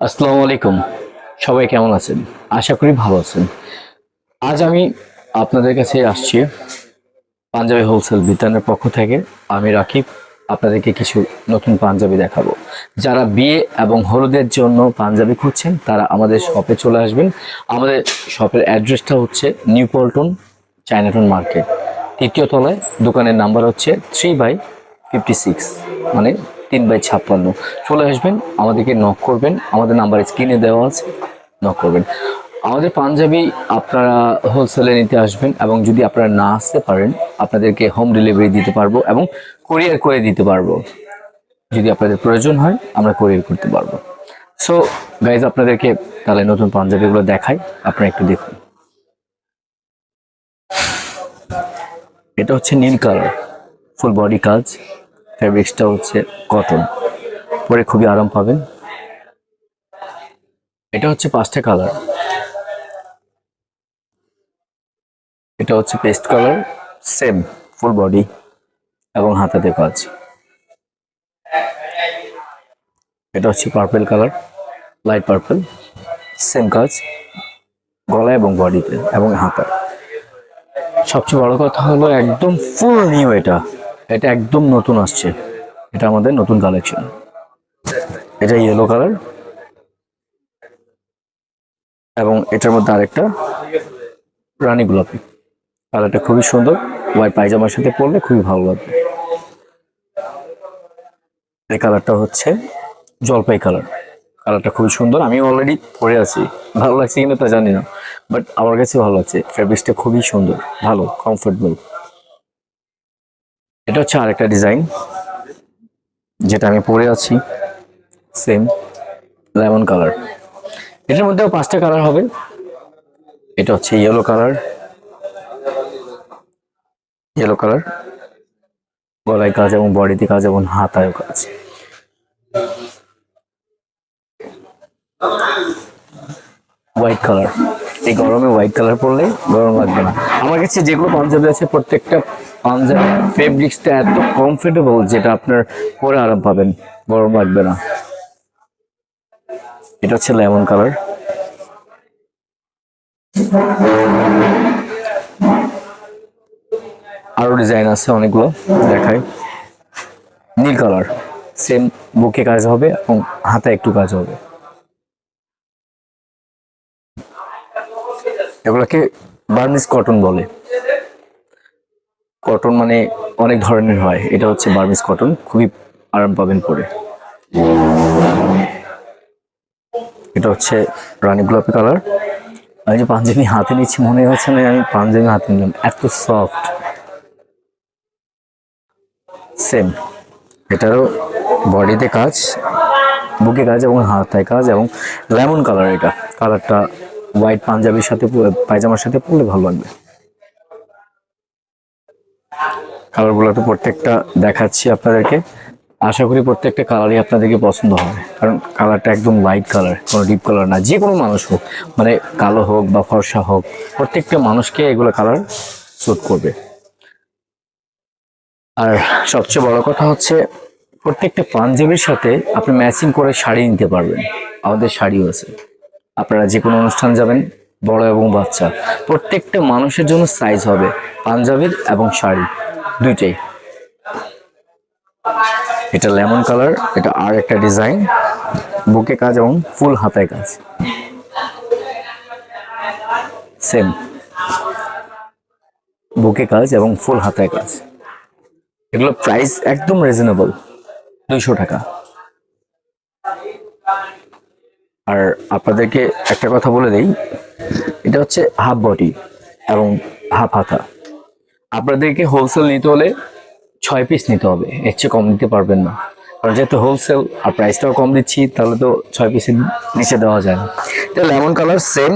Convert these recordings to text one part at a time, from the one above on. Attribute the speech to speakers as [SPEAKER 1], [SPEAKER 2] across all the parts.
[SPEAKER 1] আসসালামু আলাইকুম। সবাই কেমন আছেন? আশা করি ভালো আছেন। আজ আমি আপনাদের কাছে আসছি পাঞ্জাবি হোলসেল বিতানের পক্ষ থেকে। আমি রাকিব আপনাদেরকে কিছু নতুন পাঞ্জাবি দেখাবো। যারা বিয়ে এবং হলুদের জন্য পাঞ্জাবি খুঁজছেন তারা আমাদের শপে চলে আসবেন। আমাদের শপের অ্যাড্রেসটা হচ্ছে নিউ পল্টন চায়নাটাউন মার্কেট, তৃতীয় তলায়। দোকানের নাম্বার হচ্ছে 3/56, মানে 3/56। চলে আসবেন, আমাদেরকে নক করবেন, আমাদের নাম্বার স্ক্রিনে দেওয়া আছে, নক করবেন। আমাদের পাঞ্জাবি আপনারা হোলসেলে নিতে আসবেন এবং যদি আপনারা না আসতে পারেন আপনাদেরকে হোম ডেলিভারি দিতে পারবো এবং কোরিয়ার করে দিতে পারবো। যদি আপনাদের প্রয়োজন হয় আমরা কোরিয়ার করতে পারবো। সো গাইজ, আপনাদেরকে তাহলে নতুন পাঞ্জাবিগুলো দেখাই, আপনারা একটু দেখুন। এটা হচ্ছে নীল কালার, ফুল বডি কাজ, ফেব্রিক্সটা হচ্ছে কটন, পরে খুবই আরাম পাবেন। এটা হচ্ছে 5টা কালার। এটা হচ্ছে paste colour, same full body এবং হাতাতে কাজ। এটা হচ্ছে purple colour, light purple, same কাজ গলা এবং বডিতে এবং হাতা। সবচেয়ে বড় কথা হলো একদম ফুল নিউ, এটা এটা একদম নতুন আসছে, এটা আমাদের নতুন কালেকশন। এটা ইয়েলো কালার এবং এটার মধ্যে আরেকটা রানী গোলাপি কালারটা খুবই সুন্দর, হোয়াইট পায়জামার সাথে পরলে খুবই ভালো লাগবে। এই কালারটা হচ্ছে জলপাই কালার, কালারটা খুবই সুন্দর। আমি অলরেডি পরে আছি, ভালো লাগছে কিনা তা জানি না, বাট আমার কাছে ভালো লাগছে। ফেব্রিক্সটা খুবই সুন্দর, ভালো, কমফোর্টেবল। এটা হচ্ছে আরেকটা ডিজাইন যেটা আমি পরে আছি, সেম লেমন কালার। এটার মধ্যেও 5টা কালার হবে। এটা হচ্ছে ইয়েলো কালার, ইয়েলো কালার গলায় কাজ এবং বডিতে কাজ এবং হাতায় কাজ। হোয়াইট কালার, এই গরমে হোয়াইট কালার পরলে গরম লাগবে না। আমার কাছে যেগুলো পাঞ্জাবি আছে প্রত্যেকটা পাঞ্জাবি ফেব্রিক্সটা এত কমফোর্টেবল যেটা আপনার পরে আরাম পাবেন, গরম লাগবে না। এটা হচ্ছে লেমন কালার, আরো ডিজাইন আছে অনেকগুলো, দেখাই। নীল কালার, সেম বুকে কাজ হবে এবং হাতে একটু কাজ হবে। এগুলোকে বার্মিজ কটন বলে। কটন মানে অনেক ধরনের হয়, এটা হচ্ছে বার্মিজ কটন, খুবই আরাম পাবেন পরে। এটা হচ্ছে রানী গোলাপি কালার। আমি যে পাঞ্জাবি হাতে নিচ্ছি মনে হচ্ছে না আমি পাঞ্জাবি হাতে নিলাম, এত সফট। সেম এটারও বডিতে কাজ, বুকে কাজ এবং হাতায় কাজ এবং লেমন কালার। এটা কালারটা হোয়াইট পাঞ্জাবির সাথে পায়জামার সাথে পরলে ভালো লাগবে। কালারগুলো তো প্রত্যেকটা দেখাচ্ছি আপনাদেরকে, আশা করি প্রত্যেকটা কালারই আপনাদেরকে পছন্দ হবে, কারণ কালারটা একদম লাইট কালার, কোনো ডিপ কালার না। যে কোনো মানুষ হোক, মানে কালো হোক বা ফর্সা হোক, প্রত্যেকটা মানুষকে এগুলো কালার স্যুট করবে। আর সবচেয়ে বড় কথা হচ্ছে প্রত্যেকটা পাঞ্জাবির সাথে আপনি ম্যাচিং করে শাড়ি নিতে পারবেন, আমাদের শাড়িও আছে। আপনারা যে কোনো অনুষ্ঠান যাবেন, বড় এবং বাচ্চা প্রত্যেকটা মানুষের জন্য সাইজ হবে পাঞ্জাবির এবং শাড়ি দুইটাই। এটা লেমন কালার, এটা আর একটা ডিজাইন, বুকে কাজ এবং ফুল হাতায় কাজ, সেম বুকে কাজ এবং ফুল হাতায় কাজ। এগুলো প্রাইস একদম রিজনেবল, 200 টাকা। আর আপনাদেরকে একটা কথা বলে দেই, এটা হচ্ছে হাফ বডি এবং হাফ হাতা। আপনাদেরকে হোলসেল নিতে হলে 6 পিস নিতে হবে, এর চেয়ে কম নিতে পারবেন না, কারণ যেহেতু হোলসেল আর প্রাইসটাও কম দিচ্ছি, তাহলে তো 6 পিসের নিচে দেওয়া যায় না। এটা lemon colour, same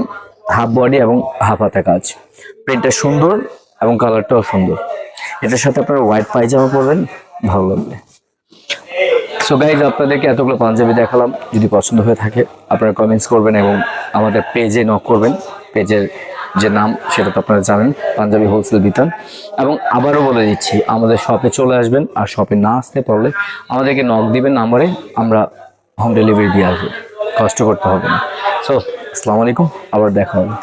[SPEAKER 1] half body এবং হাফ হাতা কাজ। প্রিন্টটা সুন্দর এবং কালারটাও সুন্দর। এটার সাথে আপনারা হোয়াইট পায়জামা পরবেন, ভালো লাগবে। সো গাইজ, আপনাদেরকে এতগুলো পাঞ্জাবি দেখালাম। যদি পছন্দ হয়ে থাকে আপনারা কমেন্টস করবেন এবং আমাদের পেজে নক করবেন। পেজের যে নাম সেটা তো আপনারা জানেন, পাঞ্জাবি হোলসেল বিতান। এবং আবারও বলে দিচ্ছি, আমাদের শপে চলে আসবেন, আর শপে না আসতে পারলে আমাদেরকে নক দিবেন নাম্বারে, আমরা হোম ডেলিভারি দিয়ে আসবো। কষ্ট করতে হবে না। সো আসসালামু আলাইকুম, আবার দেখা হবে।